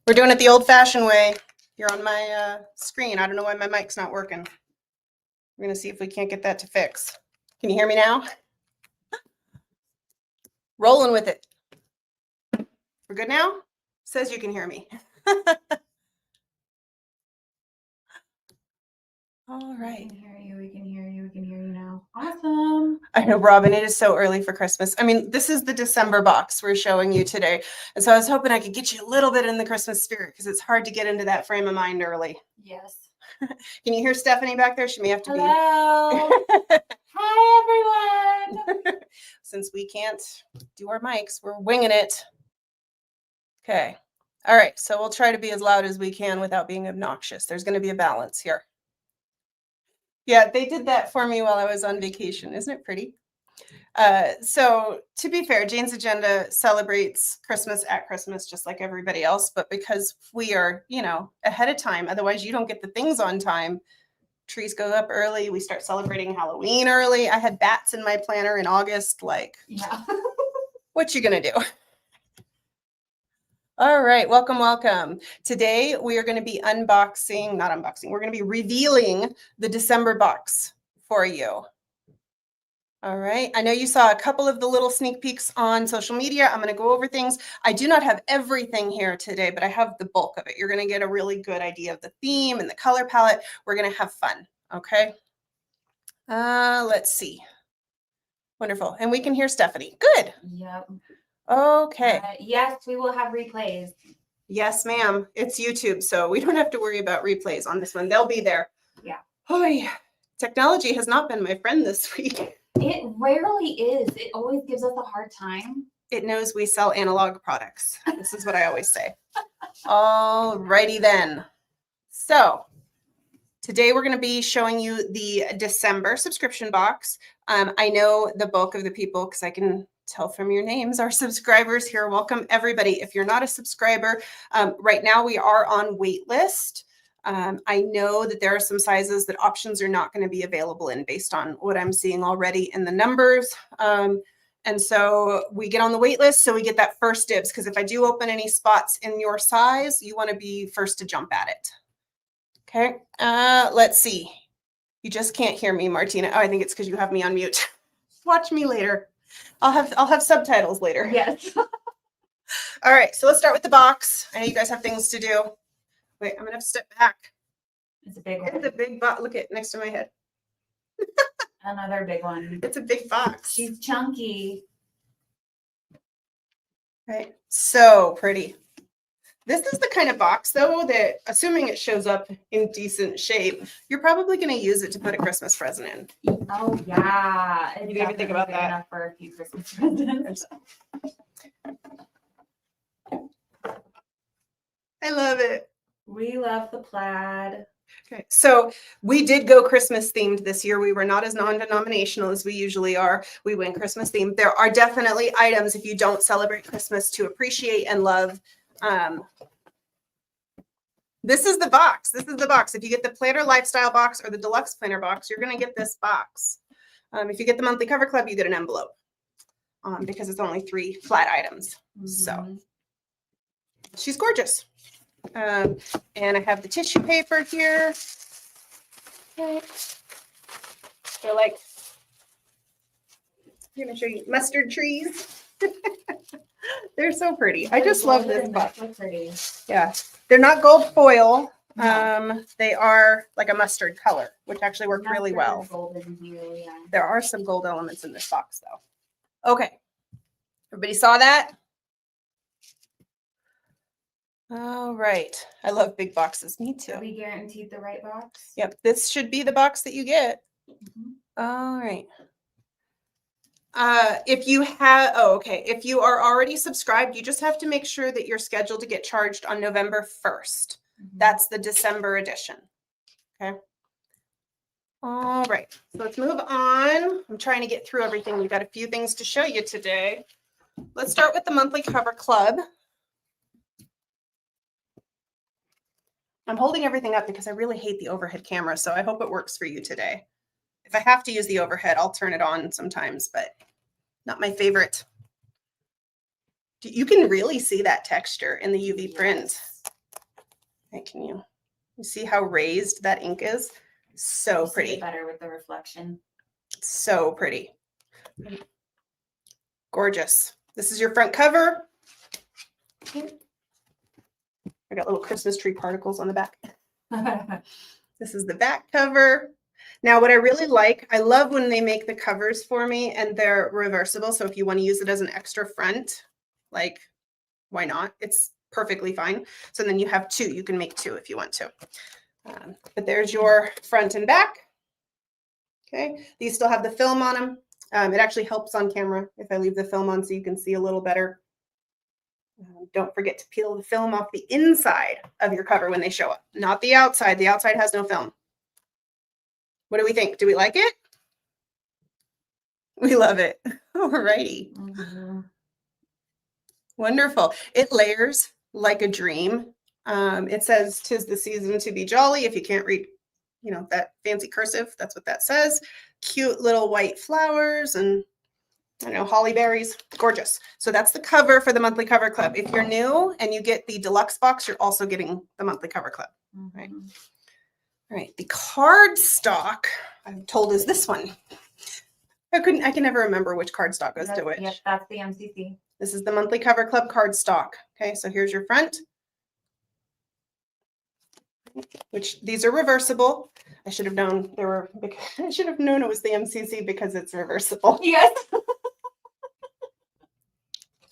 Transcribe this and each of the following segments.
We're doing it the old-fashioned way. You're on my screen. I don't know why my mic's not working. We're going to see if we can't get that to fix. Can you hear me now? Rolling with it. We're good now? Says you can hear me. All right. We can hear you. We can hear you. We can hear you now. Awesome. I know, Robin, it is so early for Christmas. I mean, this is the December box we're showing you today. And so I was hoping I could get you a little bit in the Christmas spirit because it's hard to get into that frame of mind early. Yes. Can you hear Stephanie back there? She may have to Hello. Hi, everyone. Since we can't do our mics, we're winging it. Okay. All right. So we'll try to be as loud as we can without being obnoxious. There's going to be a balance here. Yeah, they did that for me while I was on vacation. Isn't it pretty? So to be fair, Jane's Agenda celebrates Christmas at Christmas just like everybody else. But because we are, ahead of time, otherwise you don't get the things on time. Trees go up early. We start celebrating Halloween early. I had bats in my planner in August. Yeah. What you gonna do? All right, welcome. Today we are going to be we're going to be revealing the December box for you. All right, I know you saw a couple of the little sneak peeks on social media. I'm going to go over things. I do not have everything here today, but I have the bulk of it. You're going to get a really good idea of the theme and the color palette. We're going to have fun, okay? Let's see. Wonderful, and we can hear Stephanie. Good. Yep. Okay. Yes, we will have replays. Yes, ma'am. It's YouTube, so we don't have to worry about replays on this one. They'll be there. Yeah. Oh, yeah. Technology has not been my friend this week. It rarely is. It always gives us a hard time. It knows we sell analog products. This is what I always say. All righty then. So today we're going to be showing you the December subscription box. I know the bulk of the people, because I can tell from your names, are subscribers here. Welcome, everybody. If you're not a subscriber, right now we are on wait list. I know that there are some sizes that options are not going to be available in based on what I'm seeing already in the numbers. And so we get on the wait list, so we get that first dibs, because if I do open any spots in your size, you want to be first to jump at it. Okay, let's see. You just can't hear me, Martina. Oh, I think it's because you have me on mute. Watch me later. I'll have subtitles later. Yes. All right, so let's start with the box. I know you guys have things to do. Wait, I'm gonna have to step back. It's a big one. It's a big box. Look at next to my head. Another big one. It's a big box. She's chunky. Right, so pretty. This is the kind of box, though, that assuming it shows up in decent shape, you're probably going to use it to put a Christmas present in. Oh, yeah. You didn't even think about that. Enough for a few Christmas presents. I love it. We love the plaid. Okay, so we did go Christmas themed this year. We were not as non-denominational as we usually are. We went Christmas themed. There are definitely items, if you don't celebrate Christmas, to appreciate and love. This is the box. This is the box. If you get the planner lifestyle box or the deluxe planner box, you're going to get this box. If you get the monthly cover club, you get an envelope because it's only 3 flat items. Mm-hmm. So she's gorgeous. And I have the tissue paper here. Okay. They're like, I'm going to show you mustard trees. They're so pretty. I just love this box. Yeah. They're not gold foil. No. They are like a mustard color, which actually worked really well. Golden here, yeah. There are some gold elements in this box, though. Okay. Everybody saw that? All right. I love big boxes. Me too. Are we guaranteed the right box? Yep. This should be the box that you get. Mm-hmm. All right. If you are already subscribed, you just have to make sure that you're scheduled to get charged on November 1st. Mm-hmm. That's the December edition. Okay. All right. So let's move on. I'm trying to get through everything. We've got a few things to show you today. Let's start with the monthly cover club. I'm holding everything up because I really hate the overhead camera, so I hope it works for you today. If I have to use the overhead, I'll turn it on sometimes, but not my favorite. You can really see that texture in the UV print. Okay, can you see how raised that ink is? So You see it pretty. better with the reflection. So pretty. Gorgeous. This is your front cover. I got little Christmas tree particles on the back. This is the back cover. Now, what I really like, I love when they make the covers for me and they're reversible. So if you want to use it as an extra front, like, why not? It's perfectly fine. So then you have two. You can make two if you want to. But there's your front and back. Okay. These still have the film on them. It actually helps on camera if I leave the film on so you can see a little better. Don't forget to peel the film off the inside of your cover when they show up, not the outside. The outside has no film. What do we think? Do we like it? We love it. All righty. Wonderful. It layers like a dream. It says, "'Tis the season to be jolly." If you can't read, that fancy cursive, that's what that says. Cute little white flowers and I don't know, holly berries. Gorgeous. So that's the cover for the monthly cover club. If you're new and you get the deluxe box, you're also getting the monthly cover club. Right. All right. The card stock I'm told is this one. I can never remember which card stock goes to which. Yep, that's the MCC. This is the monthly cover club card stock. Okay, so here's your front, which these are reversible. I should have known I should have known it was the MCC because it's reversible. Yes.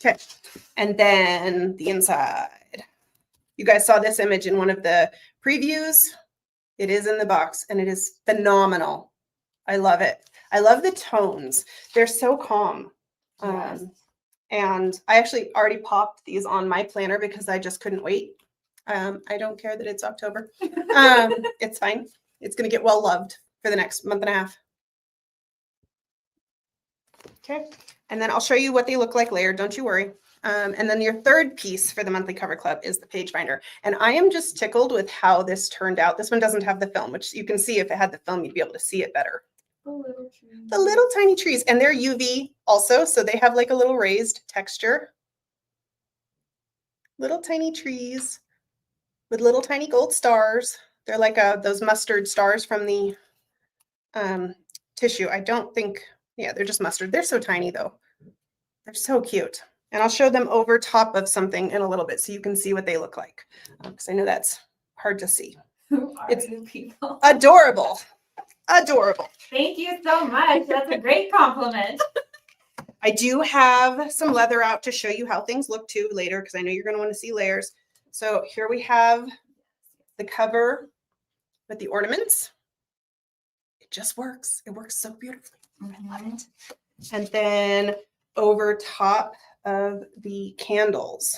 Okay, and then the inside. You guys saw this image in one of the previews. It is in the box and it is phenomenal. I love it. I love the tones. They're so calm. Yes. And I actually already popped these on my planner because I just couldn't wait. I don't care that it's October. It's fine. It's going to get well loved for the next month and a half. Okay. And then I'll show you what they look like layered. Don't you worry. And then your third piece for the monthly cover club is the page binder. And I am just tickled with how this turned out. This one doesn't have the film, which you can see if it had the film, you'd be able to see it better. The little tiny trees, and they're UV also, so they have like a little raised texture. Little tiny trees with little tiny gold stars. They're like those mustard stars from the tissue. I don't think, yeah, they're just mustard. They're so tiny though. They're so cute. And I'll show them over top of something in a little bit so you can see what they look like, because I know that's hard to see. Who are you people? Adorable. Adorable. Thank you so much. That's a great compliment. I do have some leather out to show you how things look too later, because I know you're going to want to see layers. So here we have the cover with the ornaments. It just works. It works so beautifully. I love it. And then over top of the candles.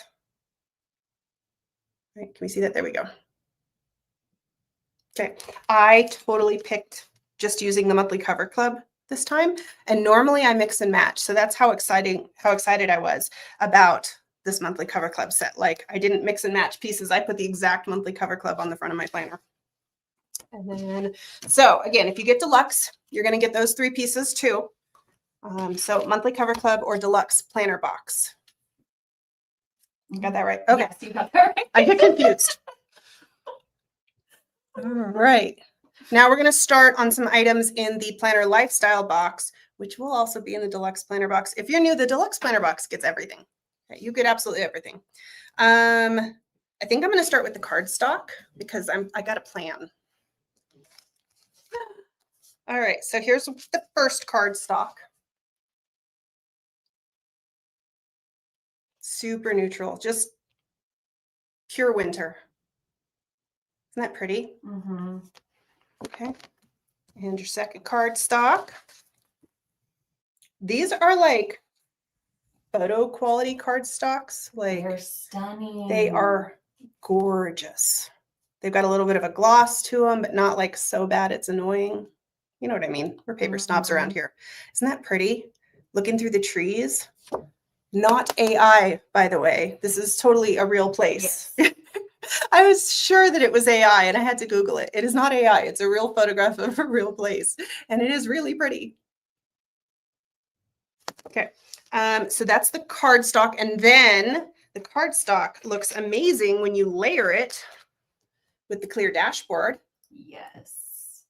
All right, can we see that? There we go. Okay, I totally picked just using the monthly cover club this time, and normally I mix and match. So that's how excited I was about this monthly cover club set. Like, I didn't mix and match pieces. I put the exact monthly cover club on the front of my planner. And then, so again, if you get deluxe, you're going to get those three pieces too. So monthly cover club or deluxe planner box. Got that right? Okay. Yes, you got that right. I get confused. All right. Now we're going to start on some items in the planner lifestyle box, which will also be in the deluxe planner box. If you're new, the deluxe planner box gets everything. Okay, you get absolutely everything. I think I'm going to start with the cardstock because I got a plan. All right, so here's the first cardstock. Super neutral, just pure winter. Isn't that pretty? Mm-hmm. Okay, and your second cardstock. These are like photo quality cardstocks. Like, they're stunning. They are gorgeous. They've got a little bit of a gloss to them, but not like so bad it's annoying. You know what I mean? We're paper snobs around here. Isn't that pretty? Looking through the trees. Not AI, by the way. This is totally a real place. Yes. I was sure that it was AI and I had to Google it. It is not AI. It's a real photograph of a real place. And it is really pretty. Okay. So that's the cardstock. And then the cardstock looks amazing when you layer it with the clear dashboard. Yes.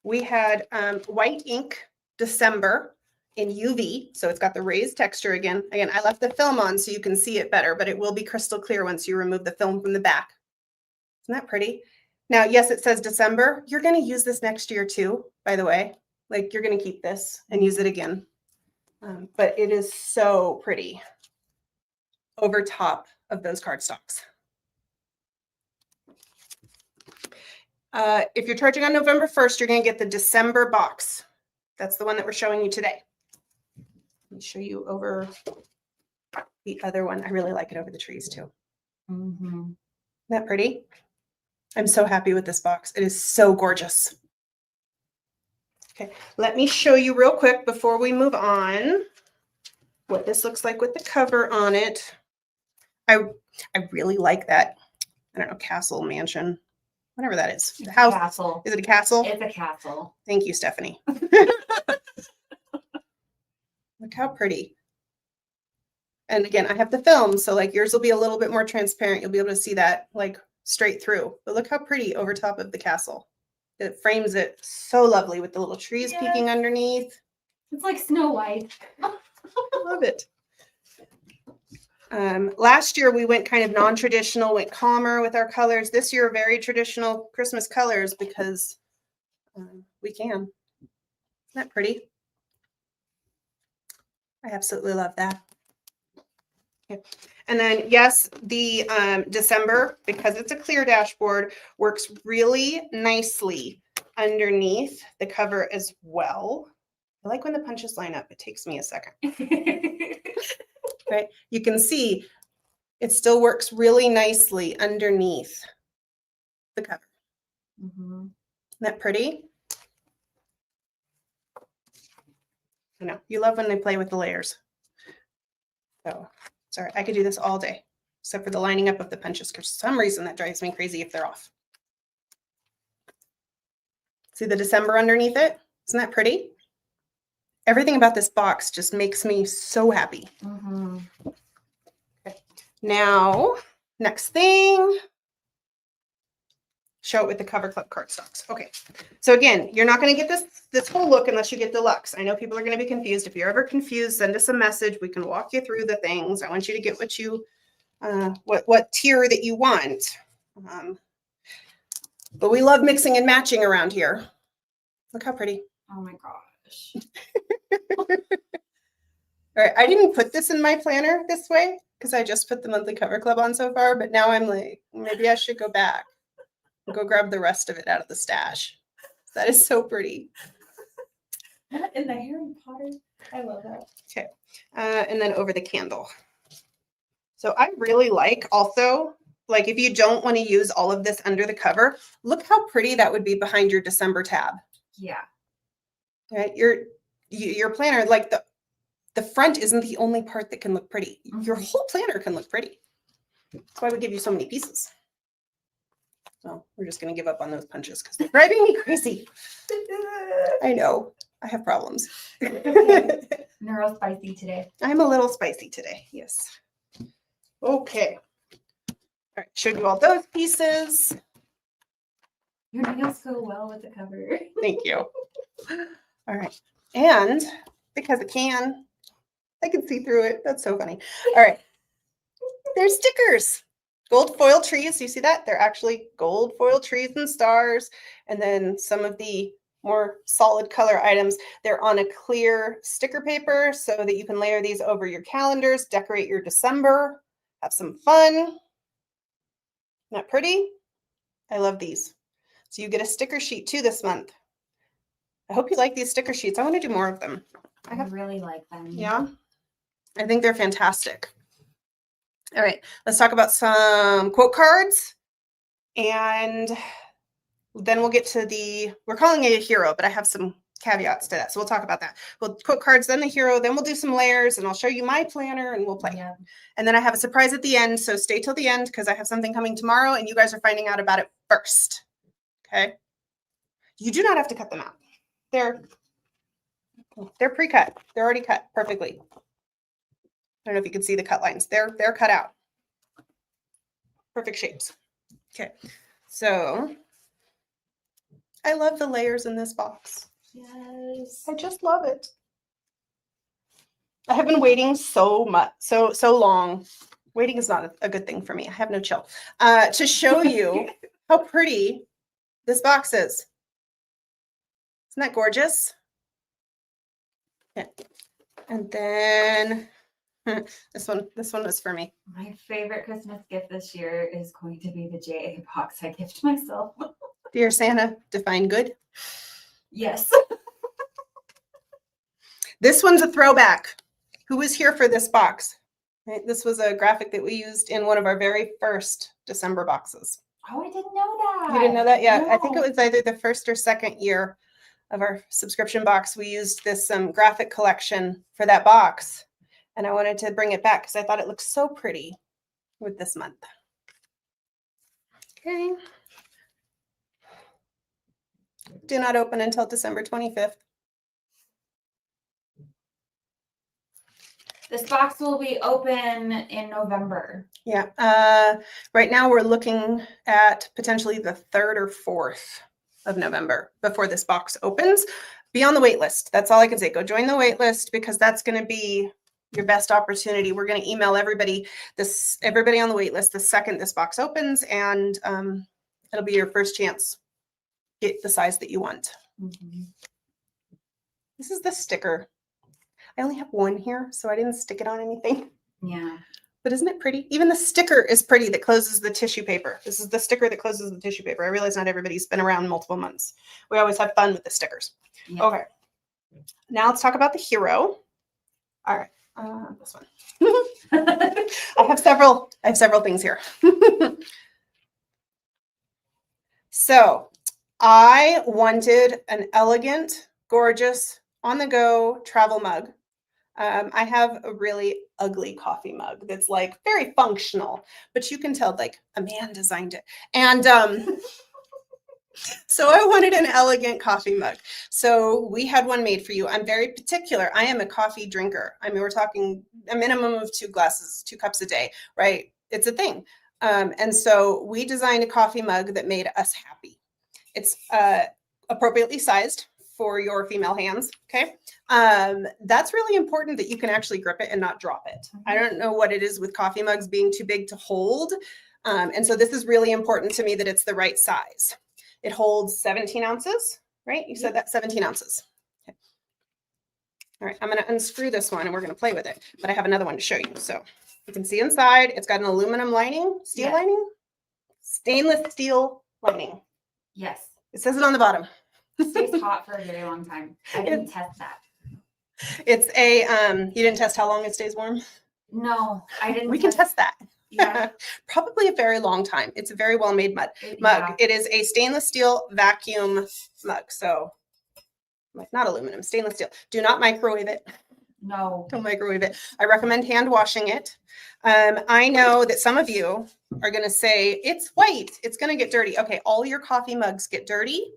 We had white ink December in UV. So it's got the raised texture again. Again, I left the film on so you can see it better, but it will be crystal clear once you remove the film from the back. Isn't that pretty? Now, yes, it says December. You're going to use this next year too, by the way. Like you're going to keep this and use it again. But it is so pretty over top of those cardstocks. If you're charging on November 1st, you're going to get the December box. That's the one that we're showing you today. Let me show you over the other one. I really like it over the trees too. Mm-hmm. Isn't that pretty? I'm so happy with this box. It is so gorgeous. Okay, let me show you real quick before we move on what this looks like with the cover on it. I really like that. I don't know, castle, mansion, whatever that is. The house. Castle. Is it a castle? It's a castle. Thank you, Stephanie. Look how pretty. And again, I have the film, so like yours will be a little bit more transparent. You'll be able to see that like straight through. But look how pretty over top of the castle. It frames it so lovely with the little trees peeking underneath. It's like Snow White. Love it. Last year we went kind of non-traditional, went calmer with our colors. This year, very traditional Christmas colors because we can. Isn't that pretty? I absolutely love that. Okay. And then, yes, the December, because it's a clear dashboard, works really nicely underneath the cover as well. I like when the punches line up. It takes me a second. Right? You can see it still works really nicely underneath the cover. Mm-hmm. Isn't that pretty? I know. You love when they play with the layers. So, sorry, I could do this all day, except for the lining up of the punches, because for some reason that drives me crazy if they're off. See the December underneath it? Isn't that pretty? Everything about this box just makes me so happy. Mm-hmm. Okay. Now, next thing, show it with the cover clip cardstocks. Okay, so again, you're not going to get this whole look unless you get deluxe. I know people are going to be confused. If you're ever confused, send us a message. We can walk you through the things. I want you to get what you, what tier that you want. But we love mixing and matching around here. Look how pretty. Oh my gosh. All right, I didn't put this in my planner this way because I just put the monthly cover club on so far, but now I'm like, maybe I should go back and go grab the rest of it out of the stash. That is so pretty. And the Harry Potter, I love that. Okay, and then over the candle. So I really like also, like if you don't want to use all of this under the cover, look how pretty that would be behind your December tab. Yeah. Right, your planner, like the front isn't the only part that can look pretty. Your whole planner can look pretty. That's why we give you so many pieces. So we're just going to give up on those punches because they're driving me crazy. I know. I have problems. Okay. Neuro spicy today. I'm a little spicy today. Yes. Okay. All right. Showed you all those pieces. Your nails go well with the cover. Thank you. All right. And because it can, I can see through it. That's so funny. All right. There's stickers. Gold foil trees. You see that? They're actually gold foil trees and stars. And then some of the more solid color items, they're on a clear sticker paper so that you can layer these over your calendars, decorate your December, have some fun. Isn't that pretty? I love these. So you get a sticker sheet too this month. I hope you like these sticker sheets. I want to do more of them. I really like them. Yeah, I think they're fantastic. All right, let's talk about some quote cards. And then we'll get to we're calling it a hero, but I have some caveats to that. So we'll talk about that. We'll quote cards, then the hero, then we'll do some layers and I'll show you my planner and we'll play. Yeah. And then I have a surprise at the end. So stay till the end because I have something coming tomorrow and you guys are finding out about it first. Okay. You do not have to cut them out. They're pre-cut. They're already cut perfectly. I don't know if you can see the cut lines. They're cut out. Perfect shapes. Okay. So I love the layers in this box. Yes. I just love it. I have been waiting so long. Waiting is not a good thing for me. I have no chill. To show you how pretty this box is. Isn't that gorgeous? Yeah. And then this one was for me. My favorite Christmas gift this year is going to be the JA box I gift myself. Dear Santa, define good. Yes. This one's a throwback. Who was here for this box? Right, this was a graphic that we used in one of our very first December boxes. Oh, I didn't know that. You didn't know that? Yeah, No. I think it was either the first or second year of our subscription box. We used this graphic collection for that box. And I wanted to bring it back because I thought it looked so pretty with this month. Okay. Do not open until December 25th. This box will be open in November. Yeah. Right now we're looking at potentially the 3rd or 4th of November before this box opens. Be on the wait list. That's all I can say. Go join the wait list because that's going to be your best opportunity. We're going to email everybody on the wait list the second this box opens, and it'll be your first chance. Get the size that you want. Mm-hmm. This is the sticker. I only have one here, so I didn't stick it on anything. Yeah. But isn't it pretty? Even the sticker is pretty that closes the tissue paper. This is the sticker that closes the tissue paper. I realize not everybody's been around multiple months. We always have fun with the stickers. Yeah. Okay. Now let's talk about the hero. All right. This one. I have several things here. So I wanted an elegant, gorgeous, on-the-go travel mug. I have a really ugly coffee mug that's like very functional, but you can tell like a man designed it. And so I wanted an elegant coffee mug. So we had one made for you. I'm very particular. I am a coffee drinker. I mean, we're talking a minimum of 2 cups a day, right? It's a thing. And so we designed a coffee mug that made us happy. It's appropriately sized for your female hands. Okay. That's really important that you can actually grip it and not drop it. I don't know what it is with coffee mugs being too big to hold. And so this is really important to me that it's the right size. It holds 17 ounces, right? You said that 17 ounces. Okay. All right. I'm going to unscrew this one and we're going to play with it, but I have another one to show you. So you can see inside, it's got an aluminum lining, steel lining, stainless steel lining. Yes. It says it on the bottom. It stays hot for a very long time. I didn't test that. It's a, you didn't test how long it stays warm? No, I didn't. We can test that. Yeah. Probably a very long time. It's a very well-made mug. Yeah. It is a stainless steel vacuum mug. So not aluminum, stainless steel. Do not microwave it. No. Don't microwave it. I recommend hand washing it. I know that some of you are going to say, it's white, it's going to get dirty. Okay, all your coffee mugs get dirty,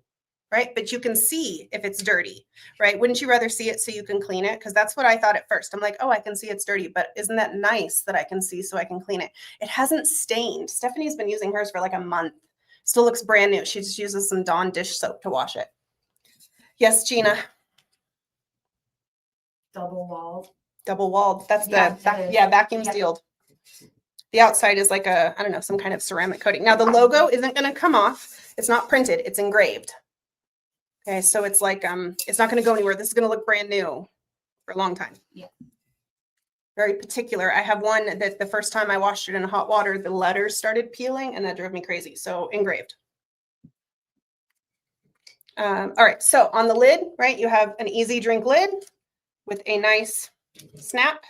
right? But you can see if it's dirty, right? Wouldn't you rather see it so you can clean it? Because that's what I thought at first. I'm like, oh, I can see it's dirty, but isn't that nice that I can see so I can clean it? It hasn't stained. Stephanie's been using hers for like a month. Still looks brand new. She just uses some Dawn dish soap to wash it. Yes, Gina. Double walled. Double walled. That's vacuum Yeah. sealed. The outside is like I don't know, some kind of ceramic coating. Now the logo isn't going to come off. It's not printed. It's engraved. Okay, so it's like, it's not going to go anywhere. This is going to look brand new for a long time. Yeah. Very particular. I have one that the first time I washed it in hot water, the letters started peeling and that drove me crazy. So engraved. All right. So on the lid, right, you have an easy drink lid with a nice snap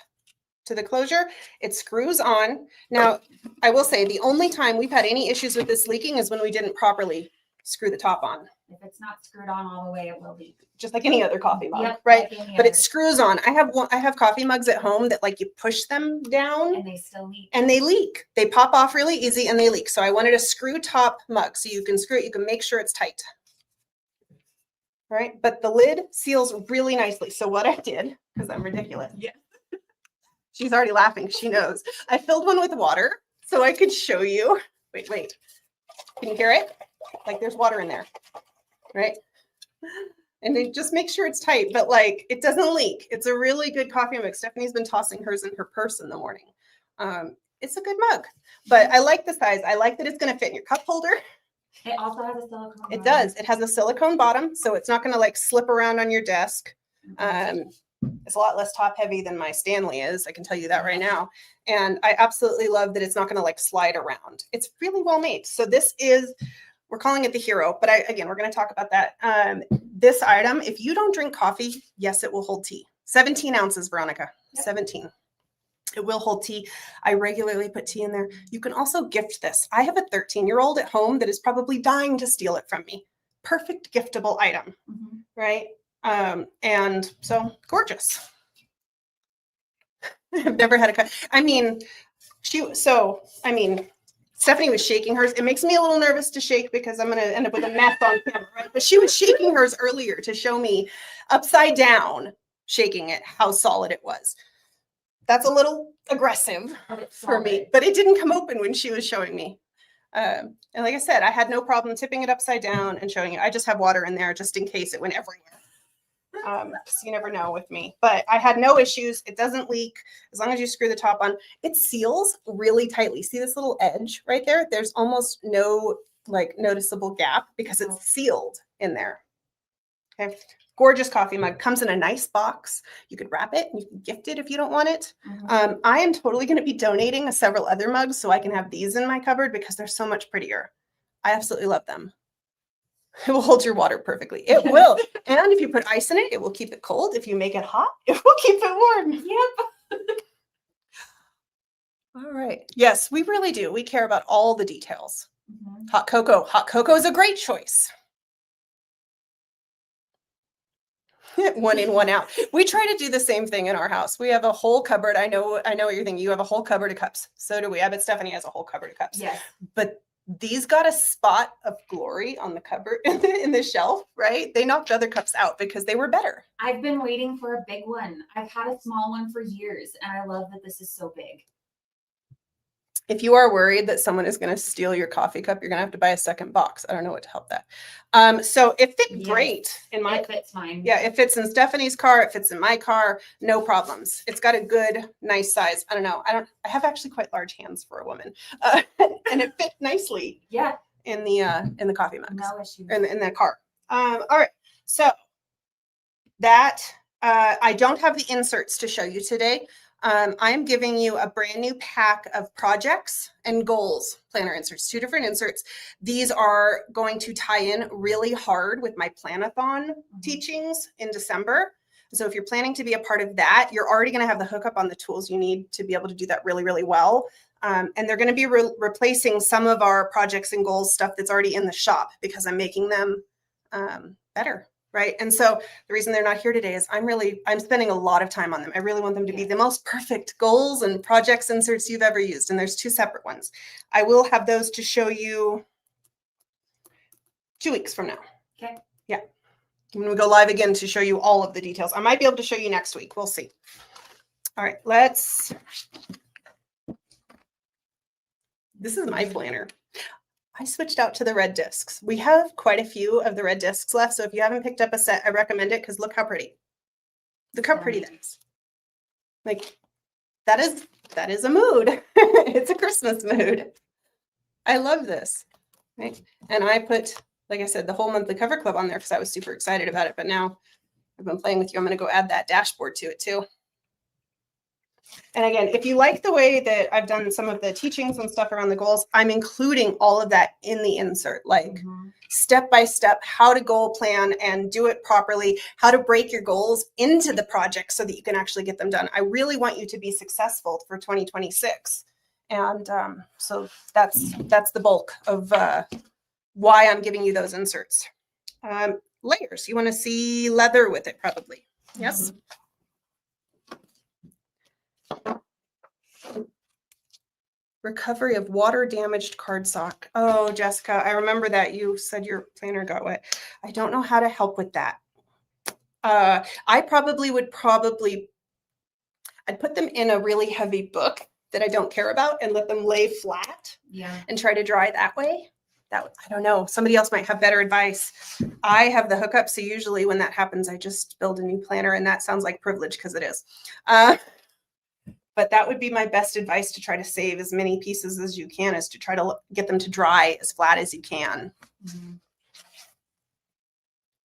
to the closure. It screws on. Now, I will say the only time we've had any issues with this leaking is when we didn't properly screw the top on. If it's not screwed on all the way, it will leak. Just like any other coffee mug, Yep, right? like any But other. it screws on. I have coffee mugs at home that like you push them down And they still leak. and they leak. They pop off really easy and they leak. So I wanted a screw top mug so you can screw it. You can make sure it's tight. All right. But the lid seals really nicely. So what I did, because I'm ridiculous. Yeah. She's already laughing. She knows. I filled one with water so I could show you. Wait. Can you hear it? Like there's water in there, right? And then just make sure it's tight, but like it doesn't leak. It's a really good coffee mug. Stephanie's been tossing hers in her purse in the morning. It's a good mug, but I like the size. I like that it's going to fit in your cup holder. It also has a silicone. It does. It has a silicone bottom, so it's not going to like slip around on your desk. It's a lot less top heavy than my Stanley is. I can tell you that right now. And I absolutely love that it's not going to like slide around. It's really well made. So this is, we're calling it the Hero, but again, we're going to talk about that. This item, if you don't drink coffee, yes, it will hold tea. 17 ounces, Veronica, 17. It will hold tea. I regularly put tea in there. You can also gift this. I have a 13-year-old at home that is probably dying to steal it from me. Perfect giftable item, right? And so gorgeous. I've never had a cut. I mean, Stephanie was shaking hers. It makes me a little nervous to shake because I'm going to end up with a mess on camera, right? But she was shaking hers earlier to show me upside down, shaking it, how solid it was. That's a little aggressive for me, but it didn't come open when she was showing me. And like I said, I had no problem tipping it upside down and showing you. I just have water in there just in case it went everywhere. So you never know with me, but I had no issues. It doesn't leak as long as you screw the top on. It seals really tightly. See this little edge right there? There's almost no like noticeable gap because it's sealed in there. Okay. Gorgeous coffee mug. Comes in a nice box. You could wrap it and you can gift it if you don't want it. I am totally going to be donating several other mugs so I can have these in my cupboard because they're so much prettier. I absolutely love them. It will hold your water perfectly. It will. And if you put ice in it, it will keep it cold. If you make it hot, it will keep it warm. Yep. All right. Yes, we really do. We care about all the details. Hot cocoa. Hot cocoa is a great choice. One in, one out. We try to do the same thing in our house. We have a whole cupboard. I know what you're thinking. You have a whole cupboard of cups. So do we. I bet Stephanie has a whole cupboard of cups. Yes. But these got a spot of glory on the cupboard in the shelf, right? They knocked other cups out because they were better. I've been waiting for a big one. I've had a small one for years, and I love that this is so big. If you are worried that someone is going to steal your coffee cup, you're going to have to buy a second box. I don't know what to help that. So it fit great in my. It fits mine. Yeah, it fits in Stephanie's car. It fits in my car. No problems. It's got a good, nice size. I don't know. I have actually quite large hands for a woman, and it fit nicely. Yeah. In the coffee mugs. No issues. In the car. All right. So that I don't have the inserts to show you today. I'm giving you a brand new pack of projects and goals planner inserts, 2 different inserts. These are going to tie in really hard with my planathon teachings in December. So if you're planning to be a part of that, you're already going to have the hookup on the tools you need to be able to do that really, really well. And they're going to be replacing some of our projects and goals stuff that's already in the shop because I'm making them better. Right. And so the reason they're not here today is I'm spending a lot of time on them. I really want them to be the most perfect goals and projects inserts you've ever used. And there's 2 separate ones. I will have those to show you 2 weeks from now. Okay. Yeah. When we go live again to show you all of the details. I might be able to show you next week. We'll see. All right. This is my planner. I switched out to the red discs. We have quite a few of the red discs left. So if you haven't picked up a set, I recommend it because look how pretty. Look how pretty that is. Like that is a mood. It's a Christmas mood. I love this. Right? And I put, like I said, the whole monthly cover club on there because I was super excited about it. But now I've been playing with you. I'm going to go add that dashboard to it too. And again, if you like the way that I've done some of the teachings and stuff around the goals, I'm including all of that in the insert, like step by step, how to goal plan and do it properly, how to break your goals into the project so that you can actually get them done. I really want you to be successful for 2026. And so that's the bulk of why I'm giving you those inserts. Layers, you want to see leather with it probably. Yes. Recovery of water damaged cardstock. Oh, Jessica, I remember that you said your planner got wet. I don't know how to help with that. I I'd put them in a really heavy book that I don't care about and let them lay flat and try to dry that way. I don't know. Somebody else might have better advice. I have the hookup, so usually when that happens, I just build a new planner, and that sounds like privilege because it is. But that would be my best advice, to try to save as many pieces as you can, is to try to get them to dry as flat as you can. Mm-hmm.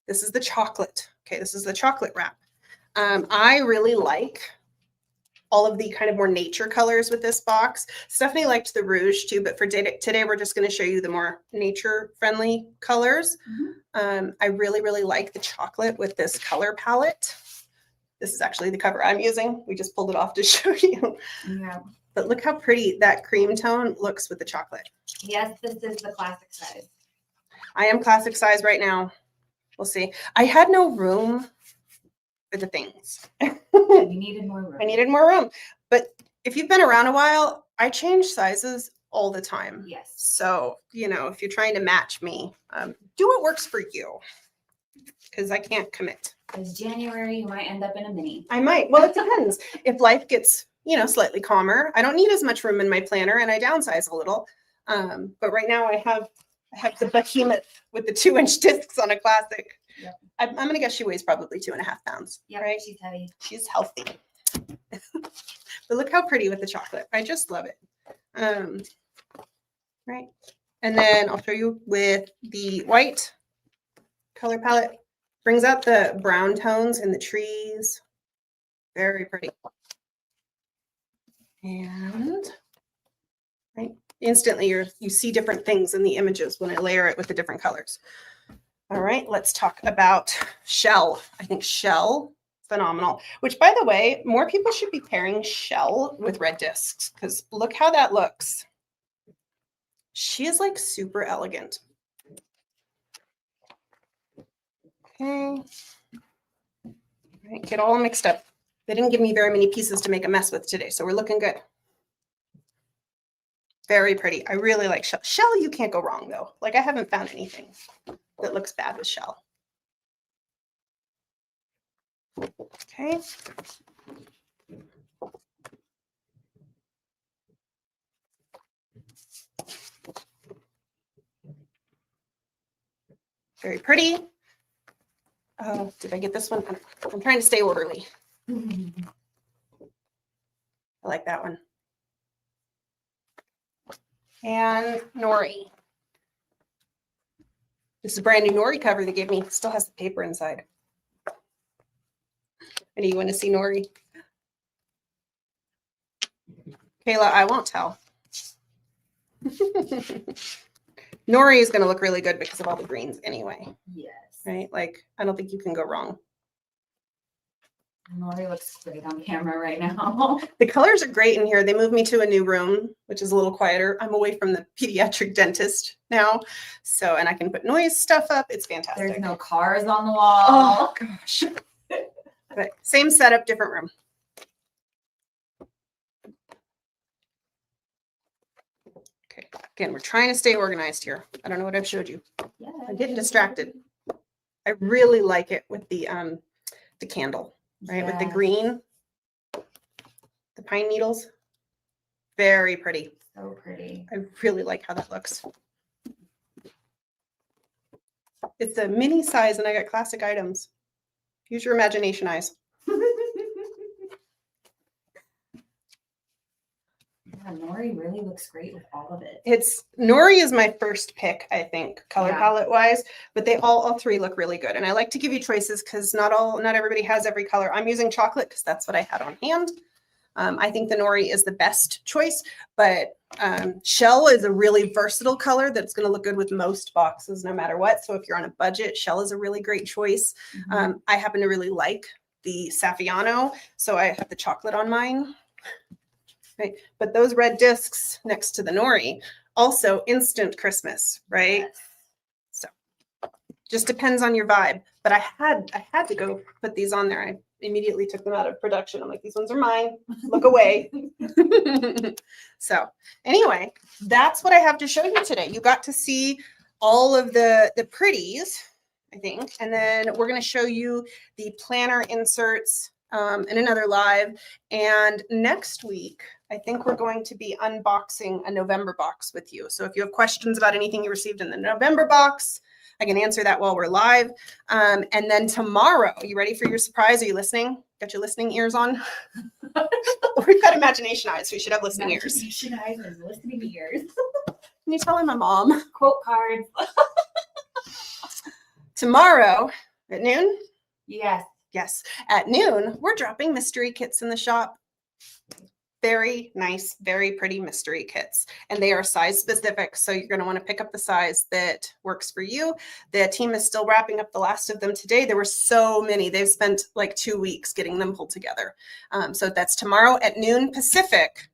This is the chocolate. Okay, this is the chocolate wrap. I really like all of the kind of more nature colors with this box. Stephanie liked the rouge too, but for today we're just going to show you the more nature-friendly colors. Mm-hmm. I really, really like the chocolate with this color palette. This is actually the cover I'm using. We just pulled it off to show you. Yeah. But look how pretty that cream tone looks with the chocolate. Yes, this is the classic size. I am classic size right now. We'll see. I had no room for the things. You needed more room. I needed more room. But if you've been around a while, I change sizes all the time. Yes. So, you know, if you're trying to match me, do what works for you, because I can't commit. Because January, you might end up in a mini. I might. Well, it depends. If life gets, you know, slightly calmer, I don't need as much room in my planner, and I downsize a little. But right now I have the behemoth with the 2-inch discs on a classic. Yep. I'm going to guess she weighs probably 2.5 pounds. Yep, right? she's heavy. She's healthy. But look how pretty with the chocolate. I just love it. Right. And then I'll show you with the white color palette. Brings out the brown tones in the trees. Very pretty. And right, instantly you see different things in the images when I layer it with the different colors. All right, let's talk about shell. I think shell, phenomenal. Which, by the way, more people should be pairing shell with red discs, because look how that looks. She is like super elegant. Okay. All right, get all mixed up. They didn't give me very many pieces to make a mess with today, so we're looking good. Very pretty. I really like shell. Shell, you can't go wrong though. Like, I haven't found anything that looks bad with shell. Okay. Very pretty. Oh, did I get this one? I'm trying to stay orderly. I like that one. And nori. This is a brand new nori cover they gave me. It still has the paper inside. And you want to see nori? Kayla, I won't tell. Nori is going to look really good because of all the greens anyway. Yes. Right? Like, I don't think you can go wrong. Nori looks great on camera right now. The colors are great in here. They moved me to a new room, which is a little quieter. I'm away from the pediatric dentist now. So, and I can put noise stuff up. It's fantastic. There's no cars on the wall. Oh, gosh. But same setup, different room. Okay, again, we're trying to stay organized here. I don't know what I've showed you. Yeah. I'm getting distracted. I really like it with the candle, right? With the Yes. green, the pine needles. Very pretty. So pretty. I really like how that looks. It's a mini size and I got classic items. Use your imagination eyes. Yeah, Nori really looks great with all of it. Nori is my first pick, I think, color Yeah. palette wise, but they all three look really good. And I like to give you choices because not everybody has every color. I'm using chocolate because that's what I had on hand. I think the Nori is the best choice, but shell is a really versatile color that's going to look good with most boxes no matter what. So if you're on a budget, shell is a really great choice. Mm-hmm. I happen to really like the Saffiano, so I have the chocolate on mine. Right. But those red discs next to the Nori, also instant Christmas, right? Yes. So just depends on your vibe. But I had to go put these on there. I immediately took them out of production. I'm like, these ones are mine. Look away. So anyway, that's what I have to show you today. You got to see all of the pretties, I think. And then we're going to show you the planner inserts in another live. And next week, I think we're going to be unboxing a November box with you. So if you have questions about anything you received in the November box, I can answer that while we're live. And then tomorrow, you ready for your surprise? Are you listening? Got your listening ears on? We've got imagination eyes. So we should have listening ears. Imagination eyes and listening ears. Can you tell I'm a mom? Quote cards. Tomorrow at noon? Yes. Yes. At noon, we're dropping mystery kits in the shop. Very nice, very pretty mystery kits. And they are size specific. So you're going to want to pick up the size that works for you. The team is still wrapping up the last of them today. There were so many. They've spent like 2 weeks getting them pulled together. So that's tomorrow at noon Pacific.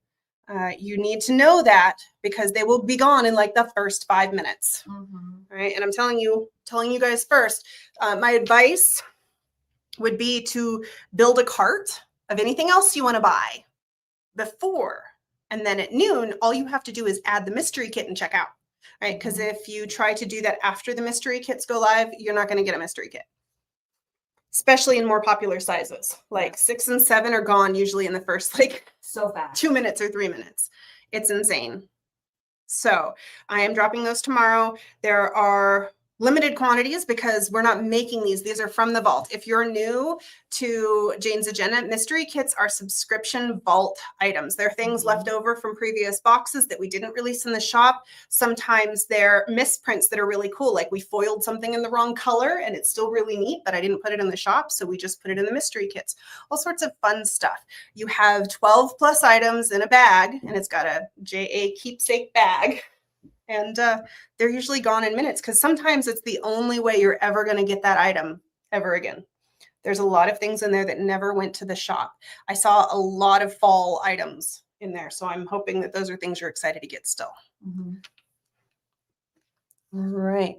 You need to know that because they will be gone in like the first 5 minutes. Mm-hmm. All right. And I'm telling you guys first, my advice would be to build a cart of anything else you want to buy before, and then at noon, all you have to do is add the mystery kit and check out, right? Because if you try to do that after the mystery kits go live, you're not going to get a mystery kit, especially in more popular sizes. Like 6 and 7 are gone usually in the first like So fast. 2 minutes or 3 minutes. It's insane. So I am dropping those tomorrow. There are limited quantities because we're not making these. These are from the vault. If you're new to Jane's Agenda, mystery kits are subscription vault items. They're things left over from previous boxes that we didn't release in the shop. Sometimes they're misprints that are really cool. Like we foiled something in the wrong color and it's still really neat, but I didn't put it in the shop. So we just put it in the mystery kits. All sorts of fun stuff. You have 12 plus items in a bag and it's got a JA keepsake bag. And they're usually gone in minutes because sometimes it's the only way you're ever going to get that item ever again. There's a lot of things in there that never went to the shop. I saw a lot of fall items in there. So I'm hoping that those are things you're excited to get still. Mm-hmm. All right.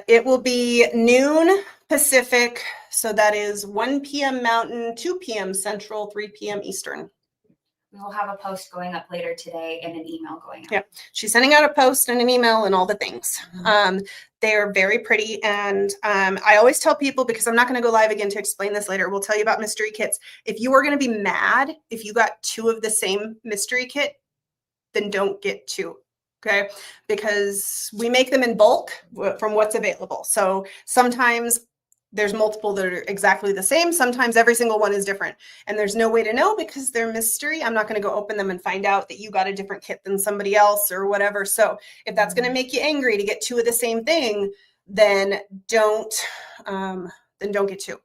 It will be noon Pacific. So that is 1 p.m. Mountain, 2 p.m. Central, 3 p.m. Eastern. We will have a post going up later today and an email going up. Yeah, she's sending out a post and an email and all the things. Mm-hmm. They are very pretty. And I always tell people, because I'm not going to go live again to explain this later, we'll tell you about mystery kits. If you are going to be mad if you got 2 of the same mystery kit, then don't get 2. Okay, because we make them in bulk from what's available. So sometimes there's multiple that are exactly the same. Sometimes every single one is different. And there's no way to know because they're mystery. I'm not going to go open them and find out that you got a different kit than somebody else or whatever. So if that's going to make you angry to get 2 of the same thing, then don't get 2.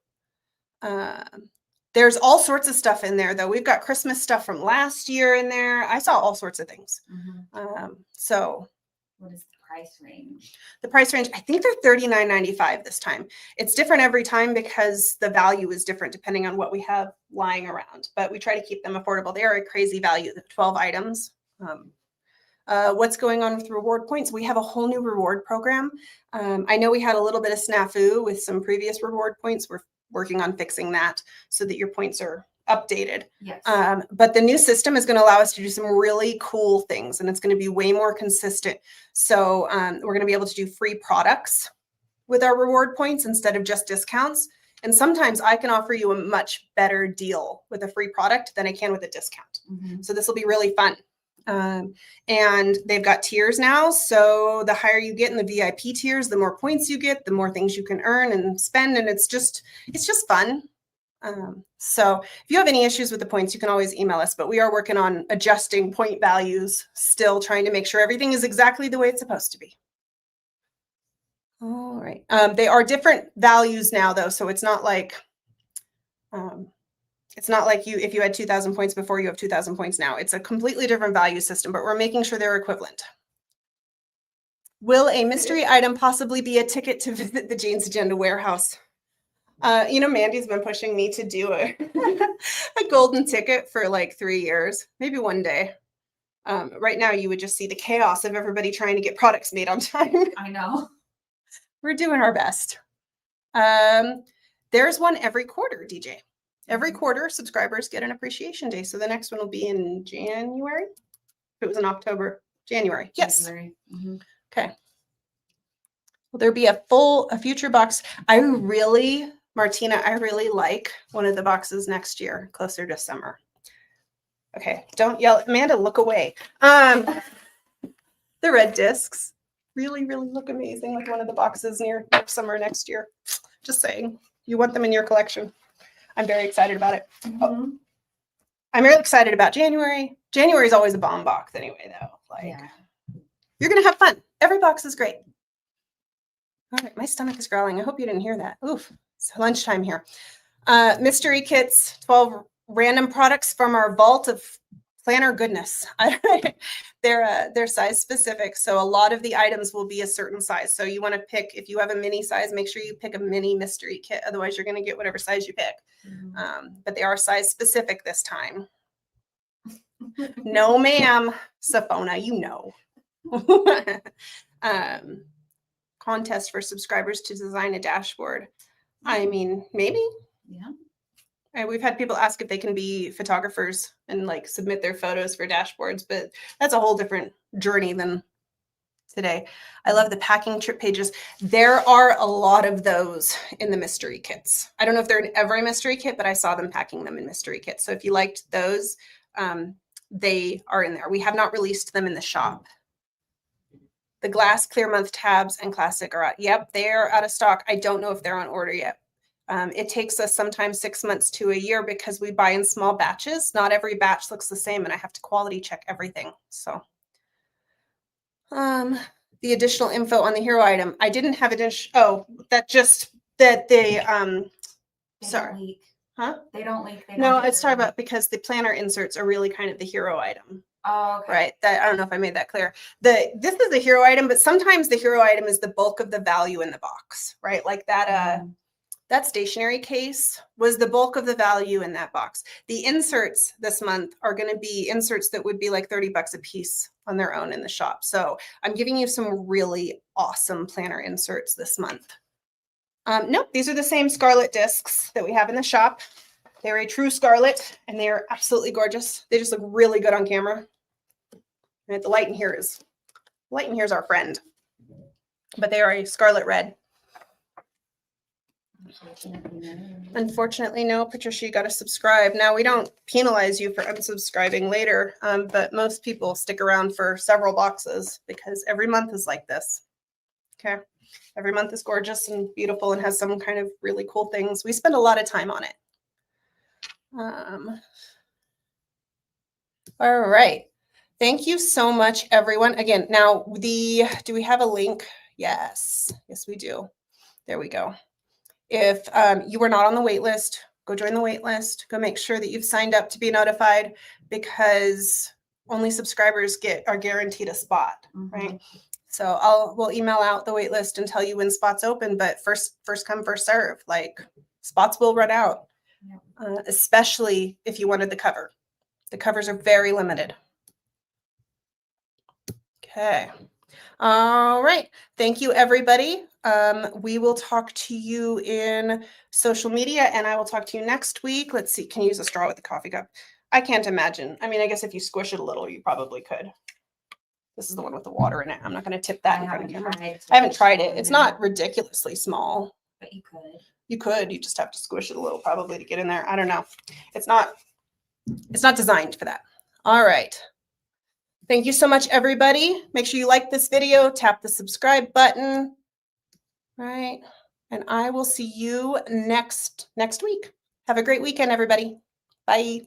There's all sorts of stuff in there, though. We've got Christmas stuff from last year in there. I saw all sorts of things. Mm-hmm. So what is the price range? The price range, I think they're $39.95 this time. It's different every time because the value is different depending on what we have lying around. But we try to keep them affordable. They are a crazy value, 12 items. What's going on with reward points? We have a whole new reward program. I know we had a little bit of snafu with some previous reward points. We're working on fixing that so that your points are updated. Yes. But the new system is going to allow us to do some really cool things, and it's going to be way more consistent. So we're going to be able to do free products with our reward points instead of just discounts. And sometimes I can offer you a much better deal with a free product than I can with a discount. Mm-hmm. So this will be really fun. And they've got tiers now. So the higher you get in the VIP tiers, the more points you get, the more things you can earn and spend. And it's just fun. So if you have any issues with the points, you can always email us, but we are working on adjusting point values, still trying to make sure everything is exactly the way it's supposed to be. All right. They are different values now though. So it's not like, if you had 2,000 points before, you have 2,000 points now. It's a completely different value system, but we're making sure they're equivalent. Will a mystery item possibly be a ticket to visit the Jane's Agenda warehouse? Mandy's been pushing me to do a golden ticket for like 3 years, maybe one day. Right now, you would just see the chaos of everybody trying to get products made on time. I know. We're doing our best. There's one every quarter, DJ. Every quarter, subscribers get an appreciation day. So the next one will be in January. If it was in October, January. Yes. January. Mm-hmm. Okay. Will there be a future box? Martina, I really like one of the boxes next year, closer to summer. Okay, don't yell. Amanda, look away. The red discs really, really look amazing with one of the boxes near summer next year. Just saying. You want them in your collection. I'm very excited about it. Oh, I'm really excited about January. January is always a bomb box anyway, though. Like, Yeah. you're going to have fun. Every box is great. All right, my stomach is growling. I hope you didn't hear that. Oof, it's lunchtime here. Mystery kits, 12 random products from our vault of planner goodness. They're size specific, so a lot of the items will be a certain size. So you want to pick, if you have a mini size, make sure you pick a mini mystery kit. Otherwise, you're going to get whatever size you pick. But they are size specific this time. No, ma'am, Safona, you know. Contest for subscribers to design a dashboard. I mean, maybe. Yeah. We've had people ask if they can be photographers and like submit their photos for dashboards, but that's a whole different journey than today. I love the packing trip pages. There are a lot of those in the mystery kits. I don't know if they're in every mystery kit, but I saw them packing them in mystery kits. So if you liked those, they are in there. We have not released them in the shop. The glass clear month tabs and classic are out. Yep, they're out of stock. I don't know if they're on order yet. It takes us sometimes 6 months to a year because we buy in small batches. Not every batch looks the same, and I have to quality check everything. So, the additional info on the hero item. I didn't have additional. Oh, that they sorry. Don't leak. Huh? They don't leak. They don't No, get it's talking dirty. about because the planner inserts are really kind of the hero item. Oh, okay. Right. That I don't know if I made that clear. This is a hero item, but sometimes the hero item is the bulk of the value in the box, right? Like that that stationery case was the bulk of the value in that box. The inserts this month are going to be inserts that would be like $30 a piece on their own in the shop. So I'm giving you some really awesome planner inserts this month. Nope, these are the same Scarlet discs that we have in the shop. They're a true Scarlet, and they are absolutely gorgeous. They just look really good on camera. And the light in here is our friend, but they are a Scarlet red. Unfortunately, no, Patricia, you got to subscribe. Now, we don't penalize you for unsubscribing later, but most people stick around for several boxes because every month is like this. Okay. Every month is gorgeous and beautiful and has some kind of really cool things. We spend a lot of time on it. All right. Thank you so much, everyone. Again, now do we have a link? Yes. Yes, we do. There we go. If you were not on the wait list, go join the wait list. Go make sure that you've signed up to be notified because only subscribers are guaranteed a spot, right? So we'll email out the wait list and tell you when spots open, but first come, first serve. Like spots will run out, especially if you wanted the cover. The covers are very limited. Okay. All right. Thank you, everybody. We will talk to you in social media, and I will talk to you next week. Let's see. Can you use a straw with the coffee cup? I can't imagine. I mean, I guess if you squish it a little, you probably could. This is the one with the water in it. I'm not going to tip that in front of camera. I haven't tried it. It's not ridiculously small. But you could. You could. You just have to squish it a little probably to get in there. I don't know. It's not designed for that. All right. Thank you so much, everybody. Make sure you like this video, tap the subscribe button, right? And I will see you next week. Have a great weekend, everybody. Bye.